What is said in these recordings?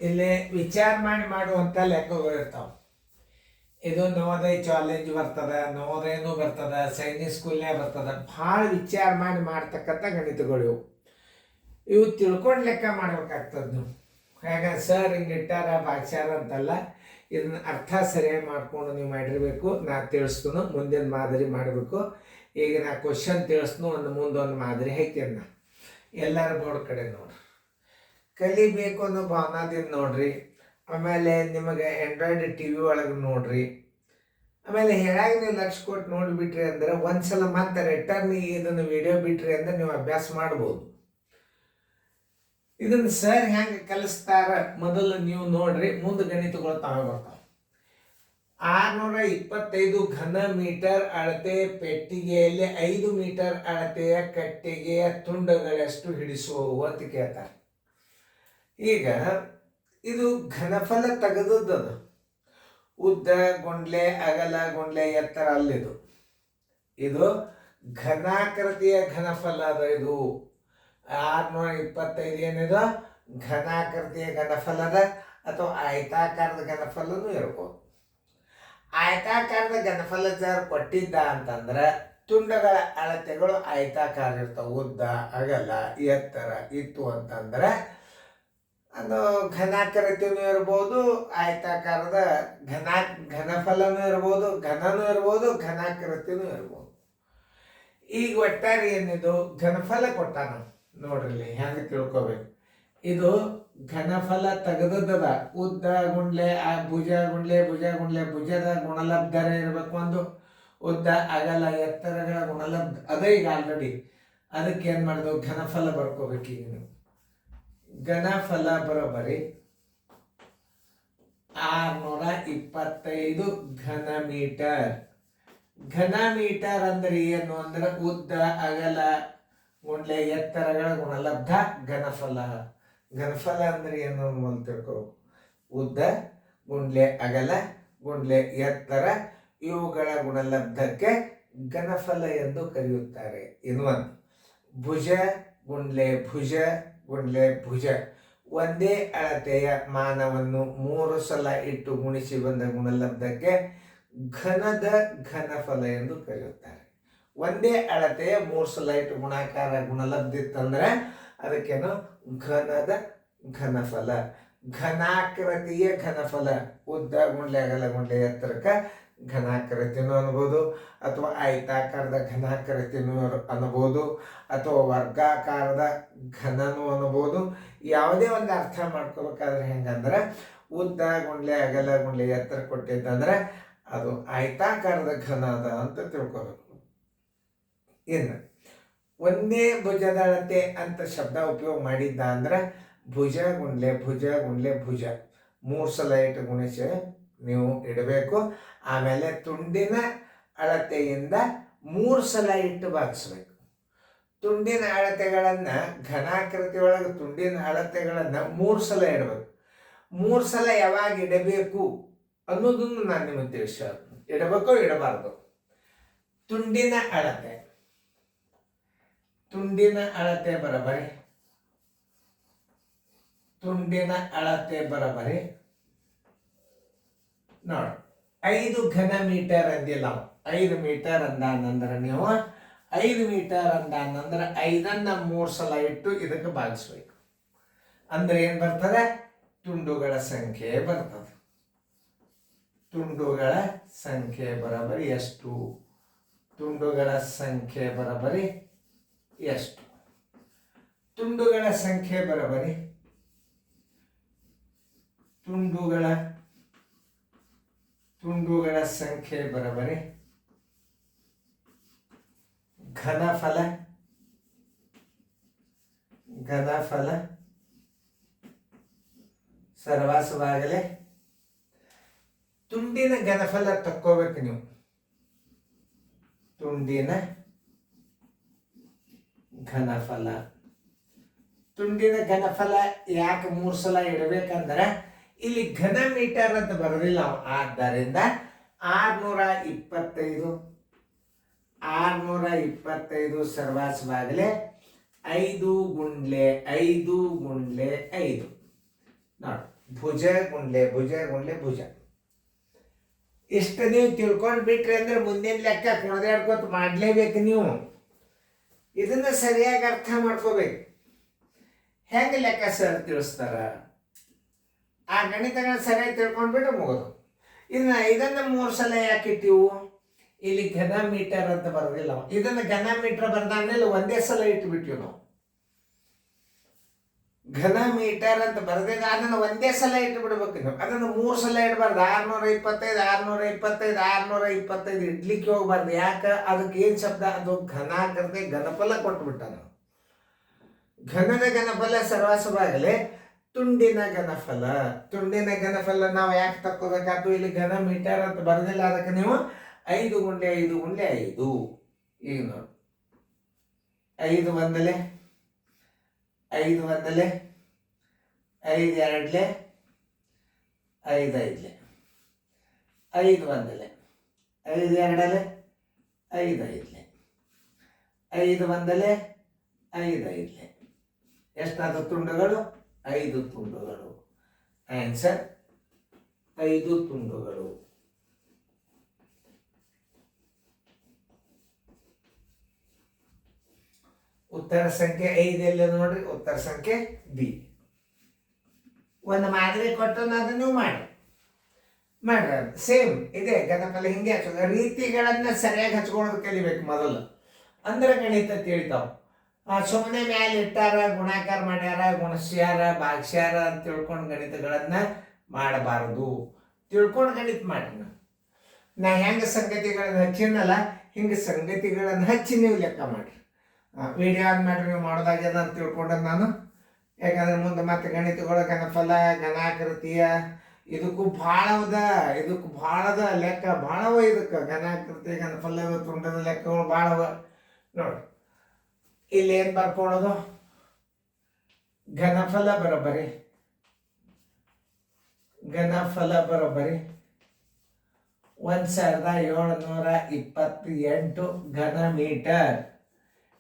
ಇಲ್ಲಿ ವಿಚಾರ ಮಾಡಿ ಮಾಡುವಂಥ ಲೆಕ್ಕಗಳು ಇರ್ತಾವೆ. ಇದು ನವೋದಯ ಚಾಲೆಂಜ್ ಬರ್ತದೆ, ನವೋದಯನೂ ಬರ್ತದೆ, ಸೈನಿಕ್ ಸ್ಕೂಲ್ನೇ ಬರ್ತದೆ. ಭಾಳ ವಿಚಾರ ಮಾಡಿ ಮಾಡ್ತಕ್ಕಂಥ ಗಣಿತಗಳು ಇವು ತಿಳ್ಕೊಂಡು ಲೆಕ್ಕ ಮಾಡ್ಬೇಕಾಗ್ತದೆ. ನೀವು ಹೇಗೆ ಸರ್ ಹಿಂಗೆ ಇಟ್ಟಾರ ಭಾಗ್ಯಾರ ಅಂತಲ್ಲ, ಇದನ್ನ ಅರ್ಥ ಸರಿಯಾಗಿ ಮಾಡ್ಕೊಂಡು ನೀವು ಮಾಡಿರಬೇಕು. ನಾ ತಿಳಿಸ್ತು ಮುಂದಿನ ಮಾದರಿ ಮಾಡಬೇಕು. ಈಗ ನಾ ಕ್ವಶನ್ ತಿಳಿಸ್ನು ಒಂದು ಮುಂದೊಂದು ಮಾದರಿ ಹಾಕ್ತೀನಿ. ನಾ ಎಲ್ಲರ ಬೋರ್ಡ್ ಕಡೆ ನೋಡ್ರಿ, ಕಲಿಬೇಕು ಅನ್ನೋ ಭಾವನಾದಿಂದ ನೋಡ್ರಿ. ಆಮೇಲೆ ನಿಮಗೆ ಆಂಡ್ರಾಯ್ಡ್ ಟಿ ವಿ ಒಳಗೆ ನೋಡ್ರಿ. ಆಮೇಲೆ ಹೇಳಾಗ ನೀವು ಲಕ್ಷ ಕೊಟ್ಟು ನೋಡಿಬಿಟ್ರಿ ಅಂದ್ರೆ ಒಂದ್ಸಲ ಮತ್ತೆ ರಿಟರ್ನ್ ಇದನ್ನು ವಿಡಿಯೋ ಬಿಟ್ರಿ ಅಂದ್ರೆ ನೀವು ಅಭ್ಯಾಸ ಮಾಡ್ಬೋದು. ಇದನ್ನು ಸರ್ ಹೆಂಗೆ ಕಲಿಸ್ತಾರ ಮೊದಲು ನೀವು ನೋಡ್ರಿ, ಮುಂದೆ ಗಣಿತಗಳು ತಾವೇ ಬರ್ತಾವೆ. 625 ಘನ ಮೀಟರ್ ಅಳತೆ ಪೆಟ್ಟಿಗೆಯಲ್ಲಿ 5 ಮೀಟರ್ ಅಳತೆಯ ಕಟ್ಟಿಗೆಯ ತುಂಡುಗಳಷ್ಟು ಹಿಡಿಸುವವು ಅಂತ ಕೇಳ್ತಾರೆ. ಈಗ ಇದು ಘನಫಲ ತೆಗೆದದ್ದು, ಉದ್ದ ಗುಂಡ್ಲೆ ಅಗಲ ಗುಂಡ್ಲೆ ಎತ್ತರ ಅಲ್ಲಿದು. ಇದು ಘನಾಕೃತಿಯ ಘನಫಲ ಅದ. ಇದು 625 ಏನಿದು ಘನಾಕೃತಿಯ ಘನಫಲದ ಅಥವಾ ಆಯತಾಕಾರದ ಘನಫಲನೂ ಇರ್ಬೋದು. ಆಯತಾಕಾರದ ಘನಫಲ ಸರ್ ಕೊಟ್ಟಿದ್ದ ಅಂತಂದ್ರೆ ತುಂಡಗಳ ಅಳತೆಗಳು ಆಯತಾಕಾರ ಇರ್ತಾವೆ. ಉದ್ದ ಅಗಲ ಎತ್ತರ ಇತ್ತು ಅಂತಂದ್ರೆ ಅದು ಘನಾಕೃತಿನೂ ಇರ್ಬೋದು, ಆಯತಾಕಾರದ ಘನಫಲನೂ ಇರ್ಬೋದು, ಘನನೂ ಇರ್ಬೋದು, ಘನಾಕೃತಿನೂ ಇರ್ಬೋದು. ಈಗ ಒಟ್ಟಾರೆ ಏನಿದು ಘನಫಲ ಕೊಟ್ಟಾನ ನೋಡ್ರಿ, ಹೆಂಗೆ ತಿಳ್ಕೊಬೇಕು. ಇದು ಘನಫಲ ತೆಗೆದದ. ಉದ್ದ ಗುಂಡ್ಲೆ ಭುಜ ಗುಂಡ್ಲೆ ಭುಜ ಗುಂಡ್ಲೆ ಭುಜದ ಗುಣಲಬ್ಧರ ಇರಬೇಕು ಒಂದು, ಉದ್ದ ಅಗಲ ಎತ್ತರಗಳ ಗುಣಲಬ್ಧ ಅದೇ. ಈಗ ಆಲ್ರೆಡಿ ಅದಕ್ಕೆ ಏನು ಮಾಡಿದೆವು, ಘನಫಲ ಬರ್ಕೋಬೇಕು. ಈಗ ನೀವು ಘನಫಲ ಬರೋಬರಿ 625 ಘನ ಮೀಟರ್. ಘನ ಮೀಟರ್ ಅಂದ್ರೆ ಏನು ಅಂದ್ರೆ ಉದ್ದ ಅಗಲ ಗುಂಡ್ಲೆ ಎತ್ತರಗಳ ಗುಣಲಬ್ಧ ಘನಫಲ. ಘನಫಲ ಅಂದ್ರೆ ಏನು ಅಂತ ತಿಳ್ಕೊ. ಉದ್ದ ಗುಂಡ್ಲೆ ಅಗಲ ಗುಂಡ್ಲೆ ಎತ್ತರ ಇವುಗಳ ಗುಣಲಬ್ಧಕ್ಕೆ ಘನಫಲ ಎಂದು ಕರೆಯುತ್ತಾರೆ. ಇನ್ನೊಂದು ಭುಜ ಗುಂಡ್ಲೆ ಭುಜ ಗುಂಡ್ಲೆ ಭುಜ ಒಂದೇ ಅಳತೆಯ ಮಾನವನ್ನು 3 ಸಲ ಇಟ್ಟು ಗುಣಿಸಿ ಬಂದ ಗುಣಲಬ್ಧಕ್ಕೆ ಘನದ ಘನಫಲ ಎಂದು ಕರೆಯುತ್ತಾರೆ. ಒಂದೇ ಅಳತೆಯ 3 ಸಲ ಇಟ್ಟು ಗುಣಾಕಾರ ಗುಣಲಬ್ಧಿತ್ತಂದ್ರೆ ಅದಕ್ಕೇನು ಘನದ ಘನಫಲ. ಘನಾಕೃತಿಯ ಘನಫಲ ಉದ್ದ ಗುಂಡ್ಲೆ ಅಗಲ ಗುಂಡ್ಲೆ ಎತ್ತರಕ್ಕೆ ಘನಾಕೃತಿನೂ ಅನ್ಬೋದು, ಅಥವಾ ಆಯತಾಕಾರದ ಘನಾಕೃತಿನೂ ಅನ್ಬೋದು, ಅಥವಾ ವರ್ಗಾಕಾರದ ಘನನೂ ಅನ್ಬೋದು. ಯಾವುದೇ ಒಂದು ಅರ್ಥ ಮಾಡ್ಕೋಬೇಕಾದ್ರೆ ಹೆಂಗಂದ್ರೆ ಉದ್ದ ಗುಂಡ್ಲೆ ಅಗಲ ಗುಂಡ್ಲೆ ಎತ್ತರ ಕೊಟ್ಟಿದ್ದಂದ್ರೆ ಅದು ಆಯತಾಕಾರದ ಘನ ಅದ ಅಂತ ತಿಳ್ಕೊಬೇಕು. ಇನ್ನು ಒಂದೇ ಭುಜದ ಅಳತೆ ಅಂತ ಶಬ್ದ ಉಪಯೋಗ ಮಾಡಿದ್ದ ಅಂದ್ರೆ ಭುಜ ಗುಂಡ್ಲೆ ಭುಜ ಗುಂಡ್ಲೆ ಭುಜ 3 ಸಲ ಇಟ್ಟು ಗುಣಿಸಿ ನೀವು ಇಡಬೇಕು. ಆಮೇಲೆ ತುಂಡಿನ ಅಳತೆಯಿಂದ 3 ಸಲ ಇಟ್ಟು ಭಾಗಿಸ್ಬೇಕು. ತುಂಡಿನ ಅಳತೆಗಳನ್ನು ಘನಾಕೃತಿ ಒಳಗೆ ತುಂಡಿನ ಅಳತೆಗಳನ್ನು 3 ಸಲ ಇಡಬೇಕು. 3 ಸಲ ಯಾವಾಗ ಇಡಬೇಕು ಅನ್ನೋದನ್ನು ನಾನು ನಿಮಗೆ ತಿಳಿಸ, ಇಡಬೇಕೋ ಇಡಬಾರ್ದು. ತುಂಡಿನ ಅಳತೆ ಬರಬರಿ, ತುಂಡಿನ ಅಳತೆ ಬರಬರಿ ನೋಡಿ 5 ಘನ ಮೀಟರ್ ಅಂದಿಲ್ಲ ನಾವು. 5 ಮೀಟರ್ ಅಂದಾನಂದ್ರೆ ನೀವು 5 ಮೀಟರ್ ಅಂದಾನಂದ್ರೆ 5ಅನ್ನು 3 ಸಲ ಇಟ್ಟು ಇದಕ್ಕೆ ಭಾಗಿಸ್ಬೇಕು. ಅಂದ್ರೆ ಏನ್ ಬರ್ತದೆ, ತುಂಡುಗಳ ಸಂಖ್ಯೆ ಬರ್ತದೆ. ತುಂಡುಗಳ ಸಂಖ್ಯೆ ಬರಬರಿ ಎಷ್ಟು? ತುಂಡುಗಳ ಸಂಖ್ಯೆ ಬರಬರಿ ಎಷ್ಟು? ತುಂಡುಗಳ ಸಂಖ್ಯೆ ಬರಬರಿ ತುಂಡುಗಳ ಸಂಖ್ಯೆ ಬರಬರಿ ಘನಫಲ ಸರ್ವಾಸವಾಗಲೇ ತುಂಡಿನ ಘನಫಲ ತಕ್ಕೋಬೇಕು ನೀವು. ತುಂಡಿನ ಘನಫಲ ಯಾಕೆ 3 ಸಲ ಇಡಬೇಕಂದ್ರೆ ಇಲ್ಲಿ ಘನ ಮೀಟರ್ ಅಂತ ಬರೋದಿಲ್ಲ. ಆದ್ದರಿಂದ 625 ಸರ್ವಾಸವಾಗಲೇ 5 ಗುಂಡ್ಲೆ 5 ನೋಡಿ. ಭುಜ ಗುಂಡ್ಲೆ ಭುಜ ಗುಂಡ್ಲೆ ಭುಜ. ಇಷ್ಟು ನೀವು ತಿಳ್ಕೊಂಡು ಬಿಟ್ರಿ ಅಂದ್ರೆ ಮುಂದಿನ ಲೆಕ್ಕ ಕುಣದಾಡ್ಕೊತ ಮಾಡಲೇಬೇಕು ನೀವು. ಇದನ್ನ ಸರಿಯಾಗಿ ಅರ್ಥ ಮಾಡ್ಕೋಬೇಕು. ಹೆಂಗೆ ಲೆಕ್ಕ ಸರ್ ತಿಳಿಸ್ತಾರ, ಆ ಗಣಿತಗಳನ್ನ ಸರಿಯಾಗಿ ತಿಳ್ಕೊಂಡ್ಬಿಟ್ರೆ ಮುಗೋದು. ಇದನ್ನ 3 ಸಲ ಯಾಕೆ ಇಟ್ಟಿವು? ಇಲ್ಲಿ ಘನ ಮೀಟರ್ ಅಂತ ಬರೋದಿಲ್ಲ. ಇದನ್ನ ಘನ ಮೀಟರ್ ಬರ್ದಾದ್ಮೇಲೆ ಒಂದೇ ಸಲ ಇಟ್ಬಿಟ್ಟಿವಿ ನಾವು. ಘನ ಮೀಟರ್ ಅಂತ ಬರ್ದಿದ್ದ ಅದನ್ನ ಒಂದೇ ಸಲ ಇಟ್ಟು ಬಿಡ್ಬೇಕು ನೀವು. ಅದನ್ನ 3 ಸಲ ಇಡಬಾರ್ದು. 625 625 625 ಇಡ್ಲಿಕ್ಕೆ ಹೋಗ್ಬಾರ್ದು. ಯಾಕೆ? ಅದಕ್ಕೆ ಏನ್ ಶಬ್ದ? ಅದು ಘನಾಕೃತಿ ಘನಫಲ ಕೊಟ್ಬಿಟ್ಟ. ನಾವು ಘನದ ಘನಫಲ ಸರ್ವಾಸವಾಗಲೇ ತುಂಡಿನ ಘನಫಲ. ತುಂಡಿನ ಘನಫಲ ನಾವು ಯಾಕೆ ತಕ್ಕೋಬೇಕಾಯ್ತು? ಇಲ್ಲಿ ಘನ ಮೀಟರ್ ಅಂತ ಬರ್ದಿಲ್ಲ. ಅದಕ್ಕೆ ನೀವು 5 ಗುಂಡ್ಲೆ 5 ಗುಂಡ್ಲೆ 5. ಈಗ ನೋಡಿ, 5 ಒಂದಲೆ 5 ಒಂದಲೆ 5 ಎರಡ್ಲೆ 5 ಐದ್ಲೆ 5 ಒಂದಲೆ 5 ಎರಡಲೆ 5 ಐದ್ಲೆ 5 ಒಂದಲೆ 5 ಐದ್ಲೆ. ಎಷ್ಟಾದ ತುಂಡುಗಳು? 5 ತುಂಡುಗಳು. ಆನ್ಸರ್ 5 ತುಂಡುಗಳು. ಉತ್ತರ ಸಂಖ್ಯೆ 5 ಎಲ್ಲ ನೋಡ್ರಿ. ಉತ್ತರ ಸಂಖ್ಯೆ ಬಿ. ಒಂದು ಮಾದರಿ ಕೊಟ್ಟು ಅದನ್ನು ನೀವು ಮಾಡ್ರಿ ಸೇಮ್ ಇದೆ ಘನಫಲ. ಹಿಂಗೆ ಹಚ್ಚೋದು. ರೀತಿಗಳನ್ನ ಸರಿಯಾಗಿ ಹಚ್ಕೊಳ್ಳೋದು ಕಲಿಬೇಕು ಮೊದಲು, ಅಂದ್ರೆ ಗಣಿತ ತಿಳಿತಾವ. ಸುಮ್ಮನೆ ಮ್ಯಾಲೆ ಇಟ್ಟಾರ, ಗುಣಾಕಾರ ಮಾಡ್ಯಾರ, ಗುಣಸ್ಯಾರ, ಭಾಗ್ಸ್ಯಾರ ಅಂತ ತಿಳ್ಕೊಂಡು ಗಣಿತಗಳನ್ನ ಮಾಡಬಾರದು. ತಿಳ್ಕೊಂಡು ಗಣಿತ ಮಾಡ್ರಿ. ನಾ ಹೆಂಗೆ ಸಂಗತಿಗಳನ್ನ ಹಚ್ಚಿನಲ್ಲ ಹಿಂಗೆ ಸಂಗತಿಗಳನ್ನ ಹಚ್ಚಿ ನೀವು ಲೆಕ್ಕ ಮಾಡ್ರಿ. ವಿಡಿಯೋ ಆನ್ ಮಾಡ್ರಿ. ನೀವು ಮಾಡೋದಾಗ್ಯದ ಅಂತ ತಿಳ್ಕೊಂಡ ನಾನು. ಯಾಕಂದ್ರೆ ಮುಂದೆ ಮತ್ತೆ ಗಣಿತಗಳ ಘನಫಲ ಘನಾಕೃತಿಯ ಇದಕ್ಕೂ ಭಾಳದ ಲೆಕ್ಕ ಭಾಳವ. ಇದಕ್ಕೆ ಘನಾಕೃತಿ ಘನಫಲ ತುಂಡದ ಲೆಕ್ಕಗಳು ಭಾಳವ ನೋಡ್ರಿ. ಇಲ್ಲಿ ಏನು ಬರ್ಕೊಳ್ಳೋದು? ಘನಫಲ ಬರೋಬ್ಬರಿ 1728 ಘನ ಮೀಟರ್.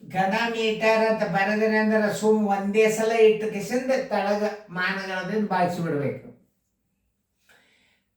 ಘನ ಮೀಟರ್ ಅಂತ ಬರೆದ್ರೆ ಅಂದ್ರೆ ಸುಮ್ ಒಂದೇ ಸಲ ಇಟ್ಟು ಕಿಸಿಂದ ತಳಗ ಮಾನಗಳದಿಂದ ಬಾಗಿಸಿ ಬಿಡ್ಬೇಕು.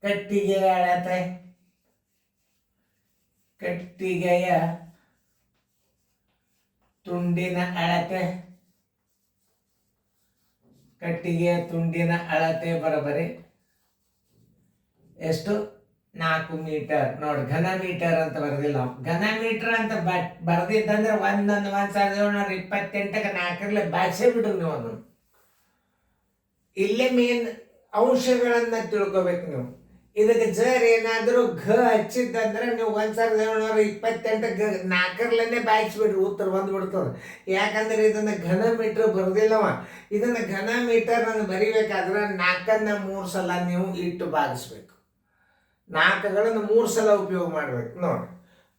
ಕಟ್ಟಿಗೆಯ ಅಳತೆ, ಕಟ್ಟಿಗೆಯ ತುಂಡಿನ ಅಳತೆ, ಕಟ್ಟಿಗೆಯ ತುಂಡಿನ ಅಳತೆ ಬರೋಬ್ಬರಿ ಎಷ್ಟು? 4 ಮೀಟರ್. ನೋಡಿ, ಘನ ಮೀಟರ್ ಅಂತ ಬರೆದಿಲ್ಲ. ಘನ ಮೀಟರ್ ಅಂತ ಬರ್ದಿದ್ದಂದ್ರೆ 1728ಕ್ಕೆ 4 ಬಾಚೆ ಬಿಡ್ರಿ ನೀವು. ಅದನ್ನು ಇಲ್ಲೇ ಮೇನ್ ಅಂಶಗಳನ್ನ ತಿಳ್ಕೊಬೇಕು ನೀವು. ಇದಕ್ಕೆ ಜರ್ ಏನಾದರೂ ಘ ಹಚ್ಚಿದ್ದಂದ್ರೆ ನೀವು 1728ಕ್ಕೆ 4 ಬಾಯಿಸ್ಬಿಡ್ರಿ, ಉತ್ತರ ಬಂದ್ಬಿಡ್ತದೆ. ಯಾಕಂದ್ರೆ ಇದನ್ನ ಘನ ಮೀಟರ್ ಬರ್ದಿಲ್ಲವ. ಇದನ್ನ ಘನ ಮೀಟರ್ ಅನ್ನು ಬರಿಬೇಕಾದ್ರೆ 4ನ್ನ 3 ಸಲ ನೀವು ಇಟ್ಟು ಭಾಗಿಸ್ಬೇಕು. 4ಗಳನ್ನು 3 ಸಲ ಉಪಯೋಗ ಮಾಡ್ಬೇಕು. ನೋಡಿ,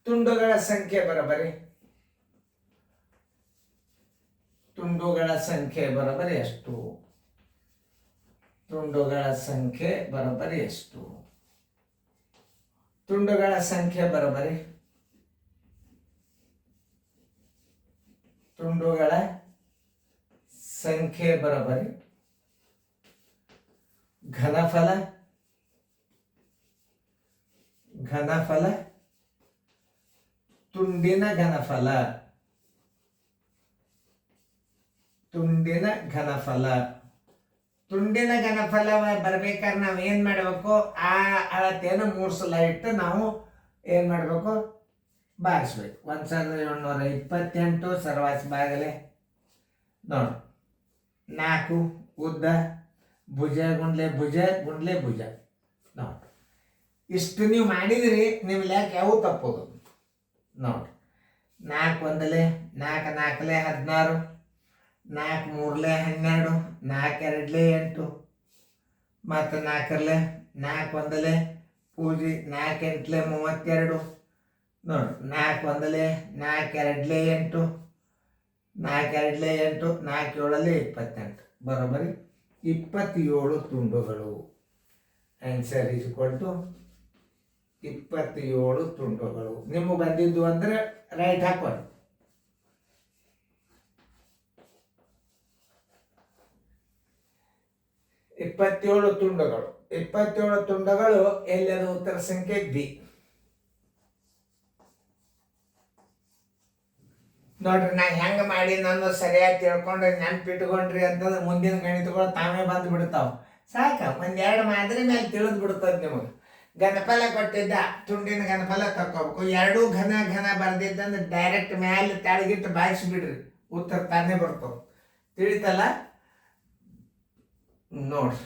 ತುಂಡುಗಳ ಸಂಖ್ಯೆ ಬರೋಬ್ಬರಿ ಎಷ್ಟು? ತುಂಡುಗಳ ಸಂಖ್ಯೆ ಬರೋಬ್ಬರಿ ಎಷ್ಟು? ತುಂಡುಗಳ ಸಂಖ್ಯೆ ಬರೋಬ್ಬರಿ ಘನಫಲ ತುಂಡಿನ ಘನಫಲ ಬರ್ಬೇಕಾದ್ರೆ ನಾವು ಏನ್ ಮಾಡ್ಬೇಕು? ಆ ಅಳತೆಯನ್ನು 3 ಸಲ ಇಟ್ಟು ನಾವು ಏನ್ ಮಾಡ್ಬೇಕು? ಬಾರಿಸ್ಬೇಕು. 1728 ಸರ್ವಾಸಿ ಬಾಗಲೆ ನೋಡಿ. 4 ಉದ್ದ, ಭುಜ ಗುಂಡ್ಲೆ ಭುಜ ಗುಂಡ್ಲೆ ಭುಜ ನೋಡಿ. ಇಷ್ಟು ನೀವು ಮಾಡಿದ್ರಿ, ನಿಮ್ಮ ಲೆಕ್ಕ ಯಾವ ತಪ್ಪೋದು ನೋಡಿ. 4 ಒಂದಲೆ 4 4ಲೆ 16, 4 3ಲೆ 12, 4 2ಲೆ 8, ಮತ್ತು 4ಲೆ 4 ಒಂದಲೆ ಪೂಜಿ 4 8ಲೆ 32 ನೋಡಿ. 4 ಒಂದಲೆ 4 2ಲೆ 8, 4 2ಲೆ 8, 4 7ಲೆ 28 ಬರೋಬ್ಬರಿ 27 ತುಂಡುಗಳು. ಆನ್ಸರ್ ಈಸ್ ಈಕ್ವಲ್ ಟು 27 ತುಂಡುಗಳು. ನಿಮಗೆ ಬಂದಿದ್ದು ಅಂದ್ರೆ ರೈಟ್ ಹಾಕೋಣ. 27 ತುಂಡುಗಳು. 27 ತುಂಡುಗಳು ಎಲ್ಲದು ಉತ್ತರ ಸಂಖ್ಯೆ ಬಿ. ನೋಡ್ರಿ, ನಾ ಹೆಂಗ ಮಾಡಿ ನಾನು ಸರಿಯಾಗಿ ತಿಳ್ಕೊಂಡ್ರೆ ನೆನ್ಪಿಟ್ಕೊಂಡ್ರಿ ಅಂತಂದ್ರೆ ಮುಂದಿನ ಗಣಿತಗಳು ತಾವೇ ಬಂದು ಬಿಡ್ತಾವ. ಸಾಕ, ಒಂದೆರಡು ಮಾದರಿ ಮೇಲೆ ತಿಳಿದು ಬಿಡ್ತದ ನಿಮಗೆ. ಘನಫಲ ಕೊಟ್ಟಿದ್ದ, ತುಂಡಿನ ಘನಫಲ ತಕ್ಕೋಬೇಕು. ಎರಡೂ ಘನ ಘನ ಬರ್ದಿದ್ದಂದ್ರೆ ಡೈರೆಕ್ಟ್ ಮ್ಯಾಲೆ ತೆಳಗಿಟ್ಟು ಬಾಯಿಸ್ಬಿಡ್ರಿ, ಉತ್ತರ ತಾನೇ ಬರ್ತವ. ತಿಳಿತಲ್ಲ? ನೋಡ್ರಿ,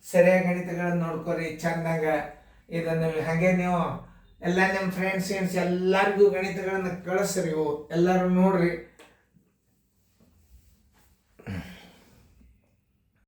ಸರಿಯಾಗಿ ಗಣಿತಗಳನ್ನ ನೋಡ್ಕೊರಿ ಚಂದಂಗ. ಇದನ್ನು ಹಾಗೆ ನೀವು ಎಲ್ಲ ನಿಮ್ಮ ಫ್ರೆಂಡ್ಸ್ ಎಲ್ಲರಿಗೂ ಗಣಿತಗಳನ್ನ ಕಳಿಸ್ರಿ. ಎಲ್ಲರೂ ನೋಡ್ರಿ.